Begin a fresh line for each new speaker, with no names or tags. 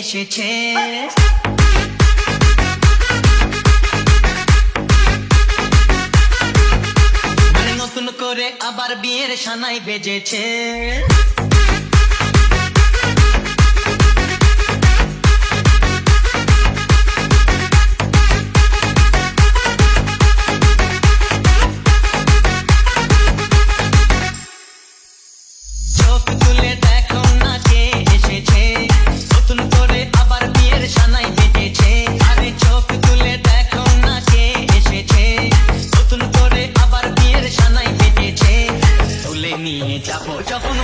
এসেছে। নতুন করে আবার বিয়ের সানাই বেজেছে। চোখ তুলে দেখো না কে এসেছে, নতুন করে আবার বিয়ের সানাই বেজেছে। আরে চোখ তুলে দেখো না কে এসেছে, নতুন করে আবার বিয়ের সানাই বেজেছে। তুলে নিয়ে যাবো যখন